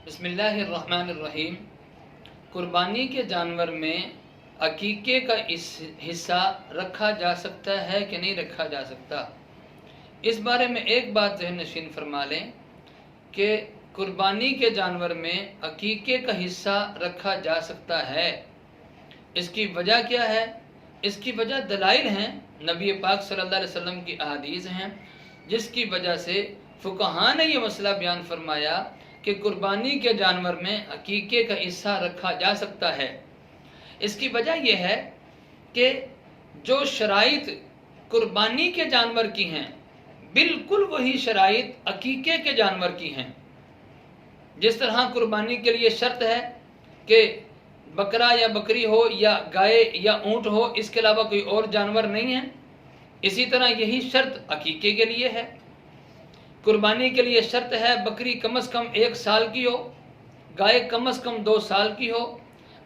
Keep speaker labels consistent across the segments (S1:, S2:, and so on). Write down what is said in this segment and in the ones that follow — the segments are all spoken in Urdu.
S1: بسم اللہ الرحمن الرحیم۔ قربانی کے جانور میں عقیقے کا حصہ رکھا جا سکتا ہے کہ نہیں رکھا جا سکتا، اس بارے میں ایک بات ذہن نشین فرما لیں کہ قربانی کے جانور میں عقیقے کا حصہ رکھا جا سکتا ہے۔ اس کی وجہ کیا ہے؟ اس کی وجہ دلائل ہیں، نبی پاک صلی اللہ علیہ وسلم کی احادیث ہیں، جس کی وجہ سے فقہاء نے یہ مسئلہ بیان فرمایا کہ قربانی کے جانور میں عقیقے کا حصہ رکھا جا سکتا ہے۔ اس کی وجہ یہ ہے کہ جو شرائط قربانی کے جانور کی ہیں بالکل وہی شرائط عقیقے کے جانور کی ہیں۔ جس طرح قربانی کے لیے شرط ہے کہ بکرا یا بکری ہو یا گائے یا اونٹ ہو، اس کے علاوہ کوئی اور جانور نہیں ہے، اسی طرح یہی شرط عقیقے کے لیے ہے۔ قربانی کے لیے شرط ہے بکری کم از کم 1 سال کی ہو، گائے کم از کم 2 سال کی ہو،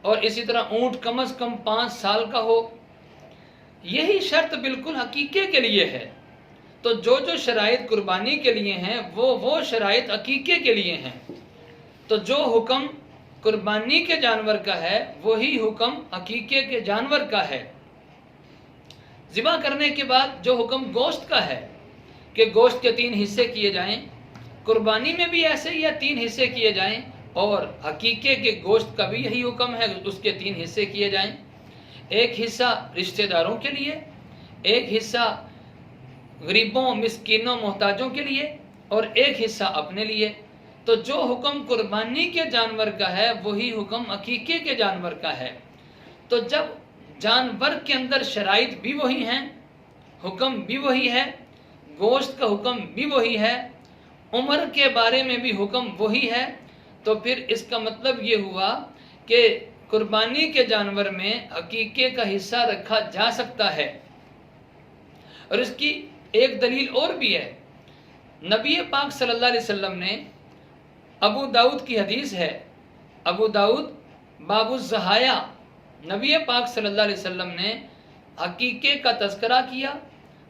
S1: اور اسی طرح اونٹ کم از کم 5 سال کا ہو۔ یہی شرط بالکل عقیقے کے لیے ہے۔ تو جو شرائط قربانی کے لیے ہیں وہ شرائط عقیقے کے لیے ہیں۔ تو جو حکم قربانی کے جانور کا ہے وہی حکم عقیقے کے جانور کا ہے۔ ذبح کرنے کے بعد جو حکم گوشت کا ہے کہ گوشت کے 3 حصے کیے جائیں، قربانی میں بھی ایسے ہی 3 حصے کیے جائیں، اور عقیقے کے گوشت کا بھی یہی حکم ہے، اس کے 3 حصے کیے جائیں۔ ایک حصہ رشتہ داروں کے لیے، ایک حصہ غریبوں، مسکینوں، محتاجوں کے لیے، اور ایک حصہ اپنے لیے۔ تو جو حکم قربانی کے جانور کا ہے وہی حکم عقیقے کے جانور کا ہے۔ تو جب جانور کے اندر شرائط بھی وہی ہیں، حکم بھی وہی ہے، گوشت کا حکم بھی وہی ہے، عمر کے بارے میں بھی حکم وہی ہے، تو پھر اس کا مطلب یہ ہوا کہ قربانی کے جانور میں عقیقے کا حصہ رکھا جا سکتا ہے۔ اور اس کی ایک دلیل اور بھی ہے۔ نبی پاک صلی اللہ علیہ وسلم نے، ابو داؤد کی حدیث ہے، ابو داؤد باب الضحایا، نبی پاک صلی اللہ علیہ وسلم نے عقیقے کا تذکرہ کیا۔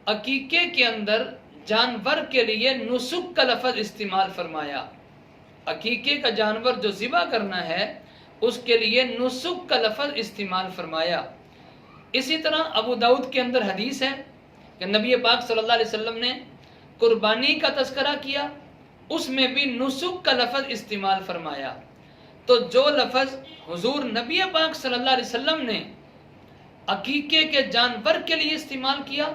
S1: عقیقے کے اندر جانور کے لیے نسک کا لفظ استعمال فرمایا۔ عقیقے کا جانور جو ذبح کرنا ہے اس کے لیے نسک کا لفظ استعمال فرمایا۔ اسی طرح ابو داؤد کے اندر حدیث ہے کہ نبی پاک صلی اللہ علیہ وسلم نے قربانی کا تذکرہ کیا، اس میں بھی نسک کا لفظ استعمال فرمایا۔ تو جو لفظ حضور نبی پاک صلی اللہ علیہ وسلم نے عقیقے کے جانور کے لیے استعمال کیا،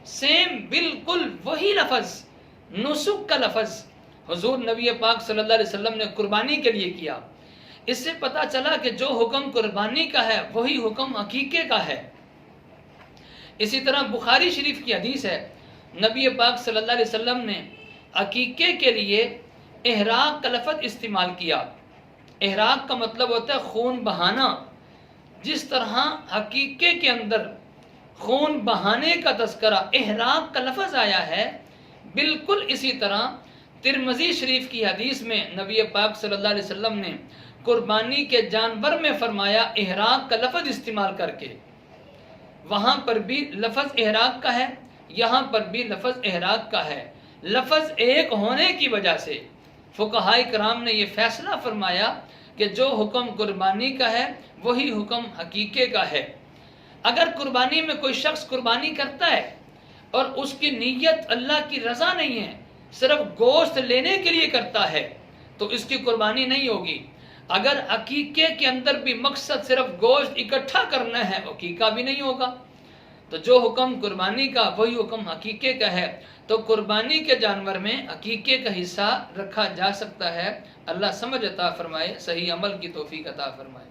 S1: سیم بالکل وہی لفظ، نسک کا لفظ حضور نبی پاک صلی اللہ علیہ وسلم نے قربانی کے لیے کیا۔ اس سے پتہ چلا کہ جو حکم قربانی کا ہے وہی حکم عقیقے کا ہے۔ اسی طرح بخاری شریف کی حدیث ہے، نبی پاک صلی اللہ علیہ وسلم نے عقیقے کے لیے احراق کا لفظ استعمال کیا۔ احراق کا مطلب ہوتا ہے خون بہانا۔ جس طرح عقیقے کے اندر خون بہانے کا تذکرہ احراق کا لفظ آیا ہے، بالکل اسی طرح ترمذی شریف کی حدیث میں نبی پاک صلی اللہ علیہ وسلم نے قربانی کے جانور میں فرمایا احراق کا لفظ استعمال کر کے۔ وہاں پر بھی لفظ احراق کا ہے، یہاں پر بھی لفظ احراق کا ہے۔ لفظ ایک ہونے کی وجہ سے فقہاء کرام نے یہ فیصلہ فرمایا کہ جو حکم قربانی کا ہے وہی حکم عقیقے کا ہے۔ اگر قربانی میں کوئی شخص قربانی کرتا ہے اور اس کی نیت اللہ کی رضا نہیں ہے، صرف گوشت لینے کے لیے کرتا ہے، تو اس کی قربانی نہیں ہوگی۔ اگر عقیقے کے اندر بھی مقصد صرف گوشت اکٹھا کرنا ہے، عقیقہ بھی نہیں ہوگا۔ تو جو حکم قربانی کا وہی حکم عقیقے کا ہے۔ تو قربانی کے جانور میں عقیقے کا حصہ رکھا جا سکتا ہے۔ اللہ سمجھ عطا فرمائے، صحیح عمل کی توفیق عطا فرمائے۔